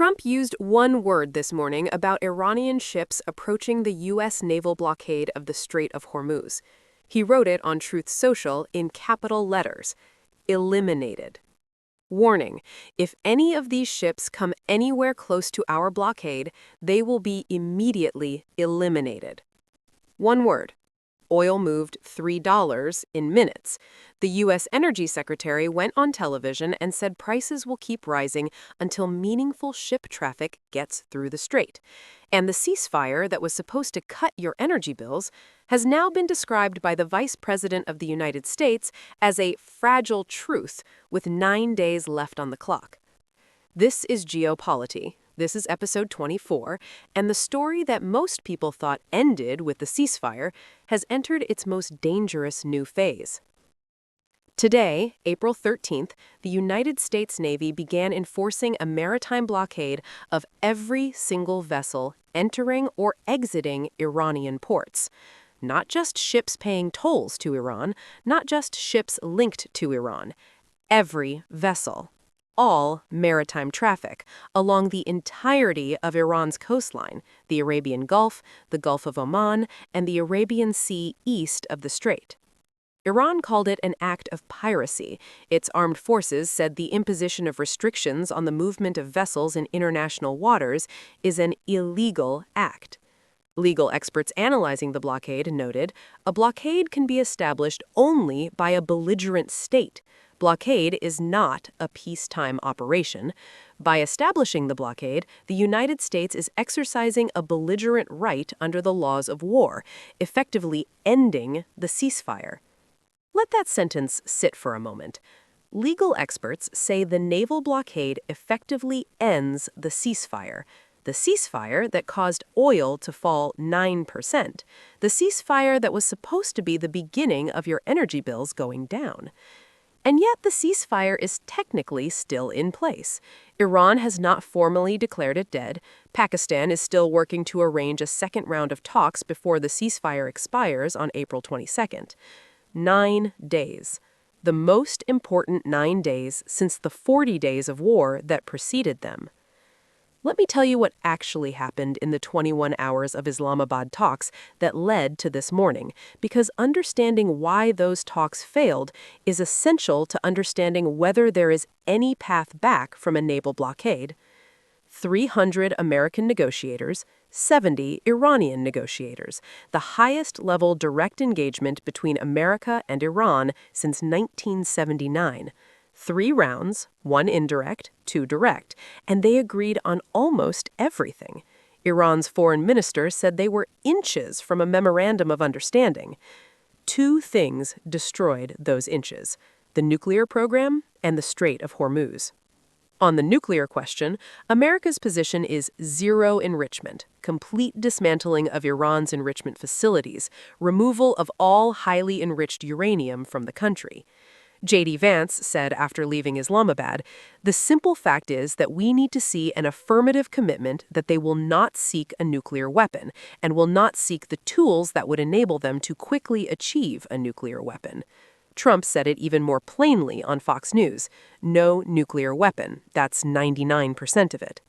Trump used one word this morning about Iranian ships approaching the U.S. naval blockade of the Strait of Hormuz. He wrote it on Truth Social in capital letters: eliminated. Warning: if any of these ships come anywhere close to our blockade, they will be immediately eliminated. One word. Oil moved $3 in minutes. The U.S. Energy Secretary went on television and said prices will keep rising until meaningful ship traffic gets through the strait. And the ceasefire that was supposed to cut your energy bills has now been described by the Vice President of the United States as a fragile truth with 9 days left on the clock. This is Geo Polity. This is episode 24, and the story that most people thought ended with the ceasefire has entered its most dangerous new phase. Today, April 13th, the United States Navy began enforcing a maritime blockade of every single vessel entering or exiting Iranian ports. Not just ships paying tolls to Iran, not just ships linked to Iran. Every vessel. All maritime traffic along the entirety of Iran's coastline, the Arabian Gulf, the Gulf of Oman, and the Arabian Sea east of the strait. Iran called it an act of piracy. Its armed forces said the imposition of restrictions on the movement of vessels in international waters is an illegal act. Legal experts analyzing the blockade noted, a blockade can be established only by a belligerent state. Blockade is not a peacetime operation. By establishing the blockade, the United States is exercising a belligerent right under the laws of war, effectively ending the ceasefire. Let that sentence sit for a moment. Legal experts say the naval blockade effectively ends the ceasefire that caused oil to fall 9%, the ceasefire that was supposed to be the beginning of your energy bills going down. And yet the ceasefire is technically still in place. Iran has not formally declared it dead. Pakistan is still working to arrange a second round of talks before the ceasefire expires on April 22nd. 9 days. The most important 9 days since the 40 days of war that preceded them. Let me tell you what actually happened in the 21 hours of Islamabad talks that led to this morning, because understanding why those talks failed is essential to understanding whether there is any path back from a naval blockade. 300 American negotiators, 70 Iranian negotiators, the highest-level direct engagement between America and Iran since 1979. 3 rounds, 1 indirect, 2 direct, and they agreed on almost everything. Iran's foreign minister said they were inches from a memorandum of understanding. 2 things destroyed those inches: the nuclear program and the Strait of Hormuz. On the nuclear question, America's position is zero enrichment, complete dismantling of Iran's enrichment facilities, removal of all highly enriched uranium from the country. J.D. Vance said after leaving Islamabad, the simple fact is that we need to see an affirmative commitment that they will not seek a nuclear weapon and will not seek the tools that would enable them to quickly achieve a nuclear weapon. Trump said it even more plainly on Fox News: no nuclear weapon, that's 99% of it.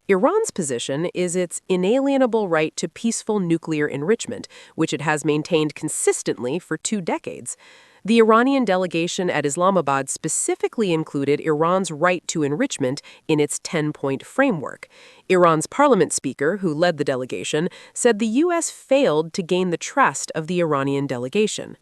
Iran's position is its inalienable right to peaceful nuclear enrichment, which it has maintained consistently for 2 decades. The Iranian delegation at Islamabad specifically included Iran's right to enrichment in its 10-point framework. Iran's parliament speaker, who led the delegation, said the U.S. failed to gain the trust of the Iranian delegation.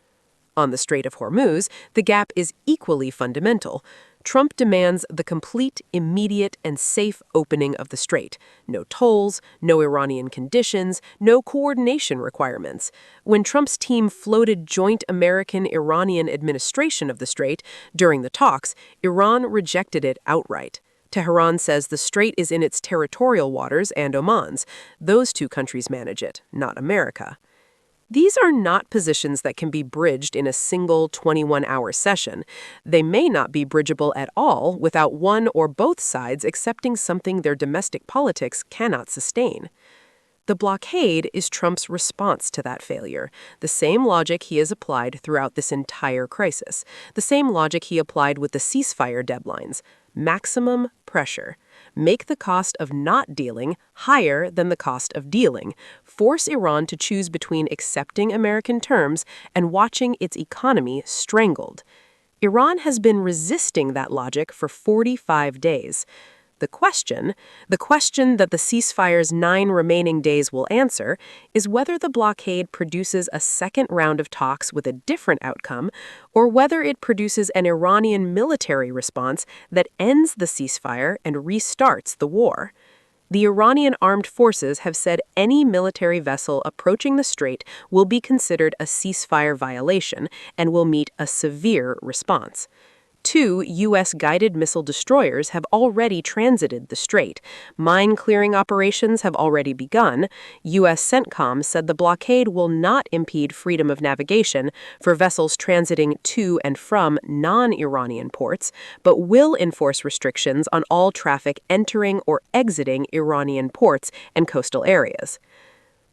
On the Strait of Hormuz, the gap is equally fundamental. Trump demands the complete, immediate, and safe opening of the strait. No tolls, no Iranian conditions, no coordination requirements. When Trump's team floated joint American-Iranian administration of the strait during the talks, Iran rejected it outright. Tehran says the strait is in its territorial waters and Oman's. Those 2 countries manage it, not America. These are not positions that can be bridged in a single 21-hour session. They may not be bridgeable at all without one or both sides accepting something their domestic politics cannot sustain. The blockade is Trump's response to that failure, the same logic he has applied throughout this entire crisis, the same logic he applied with the ceasefire deadlines: maximum pressure. make the cost of not dealing higher than the cost of dealing, force Iran to choose between accepting American terms and watching its economy strangled. Iran has been resisting that logic for 45 days. The question that the ceasefire's 9 remaining days will answer, is whether the blockade produces a second round of talks with a different outcome, or whether it produces an Iranian military response that ends the ceasefire and restarts the war. The Iranian armed forces have said any military vessel approaching the strait will be considered a ceasefire violation and will meet a severe response. 2 U.S. guided missile destroyers have already transited the strait. Mine-clearing operations have already begun. U.S. CENTCOM said the blockade will not impede freedom of navigation for vessels transiting to and from non-Iranian ports, but will enforce restrictions on all traffic entering or exiting Iranian ports and coastal areas.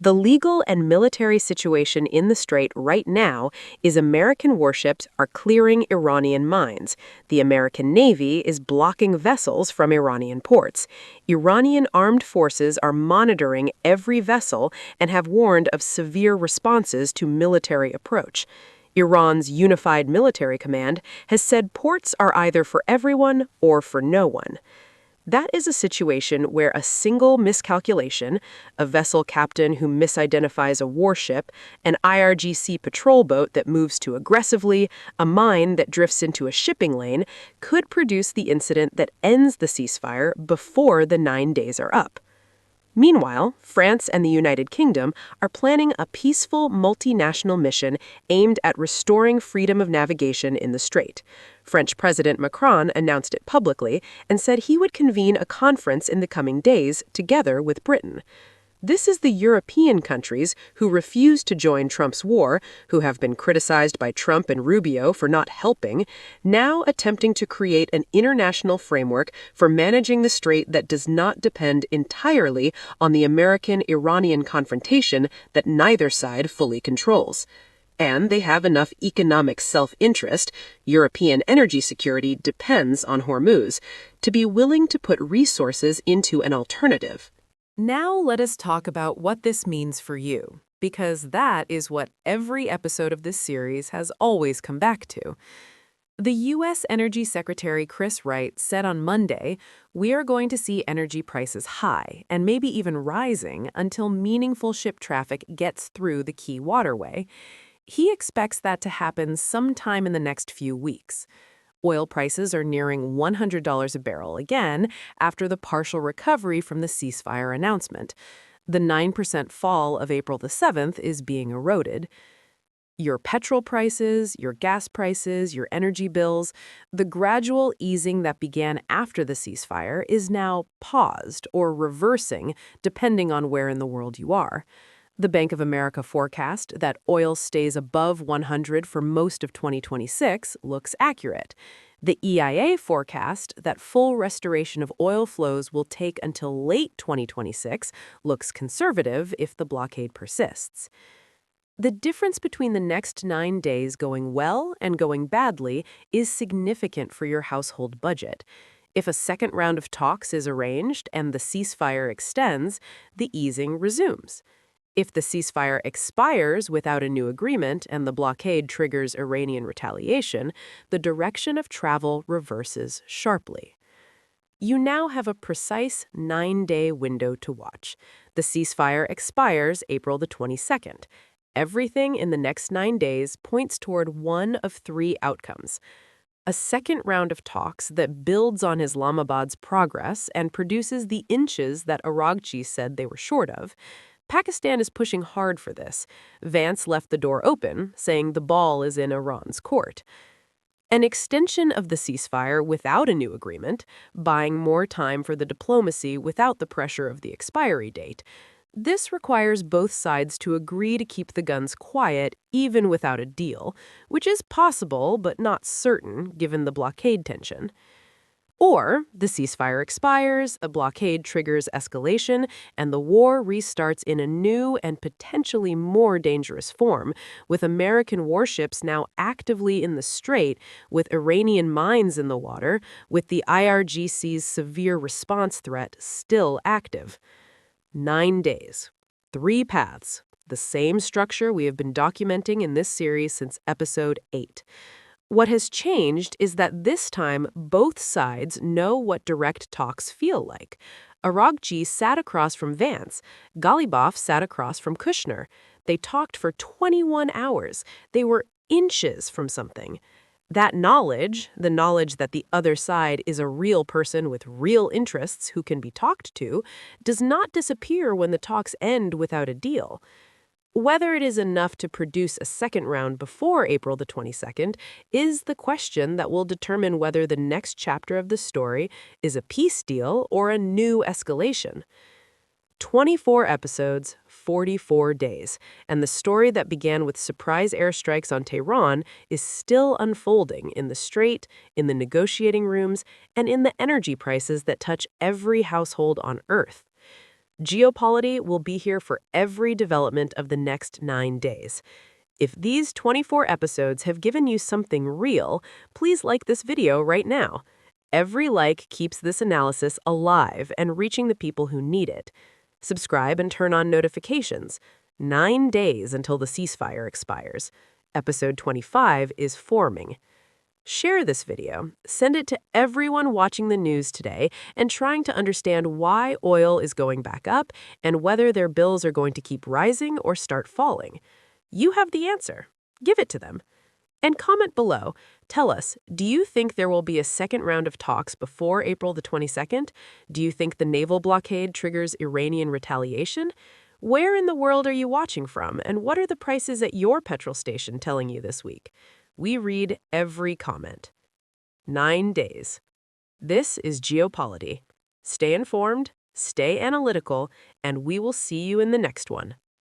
The legal and military situation in the strait right now is American warships are clearing Iranian mines. The American Navy is blocking vessels from Iranian ports. Iranian armed forces are monitoring every vessel and have warned of severe responses to military approach. Iran's Unified Military Command has said ports are either for everyone or for no one. That is a situation where a single miscalculation, a vessel captain who misidentifies a warship, an IRGC patrol boat that moves too aggressively, a mine that drifts into a shipping lane, could produce the incident that ends the ceasefire before the 9 days are up. Meanwhile, France and the United Kingdom are planning a peaceful multinational mission aimed at restoring freedom of navigation in the strait. French President Macron announced it publicly and said he would convene a conference in the coming days together with Britain. This is the European countries who refuse to join Trump's war, who have been criticized by Trump and Rubio for not helping, now attempting to create an international framework for managing the strait that does not depend entirely on the American-Iranian confrontation that neither side fully controls. And they have enough economic self-interest, European energy security depends on Hormuz, to be willing to put resources into an alternative. Now let us talk about what this means for you, because that is what every episode of this series has always come back to. The U.S. Energy Secretary Chris Wright said on Monday, we are going to see energy prices high and maybe even rising until meaningful ship traffic gets through the key waterway. He expects that to happen sometime in the next few weeks. Oil prices are nearing $100 a barrel again after the partial recovery from the ceasefire announcement. The 9% fall of April the 7th is being eroded. Your petrol prices, your gas prices, your energy bills, the gradual easing that began after the ceasefire is now paused or reversing depending on where in the world you are. The Bank of America forecast that oil stays above 100 for most of 2026 looks accurate. The EIA forecast that full restoration of oil flows will take until late 2026 looks conservative if the blockade persists. The difference between the next 9 days going well and going badly is significant for your household budget. If a second round of talks is arranged and the ceasefire extends, the easing resumes. If the ceasefire expires without a new agreement and the blockade triggers Iranian retaliation, the direction of travel reverses sharply. You now have a precise 9-day window to watch. The ceasefire expires April the 22nd. Everything in the next 9 days points toward one of 3 outcomes. A second round of talks that builds on Islamabad's progress and produces the inches that Araghchi said they were short of. Pakistan is pushing hard for this. Vance left the door open, saying the ball is in Iran's court. An extension of the ceasefire without a new agreement, buying more time for the diplomacy without the pressure of the expiry date. This requires both sides to agree to keep the guns quiet even without a deal, which is possible but not certain given the blockade tension. Or the ceasefire expires, a blockade triggers escalation, and the war restarts in a new and potentially more dangerous form, with American warships now actively in the strait, with Iranian mines in the water, with the IRGC's severe response threat still active. 9 days, 3 paths, the same structure we have been documenting in this series since episode 8. What has changed is that this time both sides know what direct talks feel like. Aragci sat across from Vance. Ghalibaf sat across from Kushner. They talked for 21 hours. They were inches from something. That knowledge, the knowledge that the other side is a real person with real interests who can be talked to, does not disappear when the talks end without a deal. Whether it is enough to produce a second round before April the 22nd is the question that will determine whether the next chapter of the story is a peace deal or a new escalation. 24 episodes, 44 days, and the story that began with surprise airstrikes on Tehran is still unfolding in the Strait, in the negotiating rooms, and in the energy prices that touch every household on Earth. Geo Polity will be here for every development of the next 9 days. If these 24 episodes have given you something real, please like this video right now. Every like keeps this analysis alive and reaching the people who need it. Subscribe and turn on notifications. 9 days until the ceasefire expires. Episode 25 is forming. Share this video, send it to everyone watching the news today and trying to understand why oil is going back up and whether their bills are going to keep rising or start falling. You have the answer. Give it to them. And comment below. Tell us, do you think there will be a second round of talks before April the 22nd? Do you think the naval blockade triggers Iranian retaliation? Where in the world are you watching from, and what are the prices at your petrol station telling you this week? We read every comment. 9 days. This is Geo Polity. Stay informed, stay analytical, and we will see you in the next one.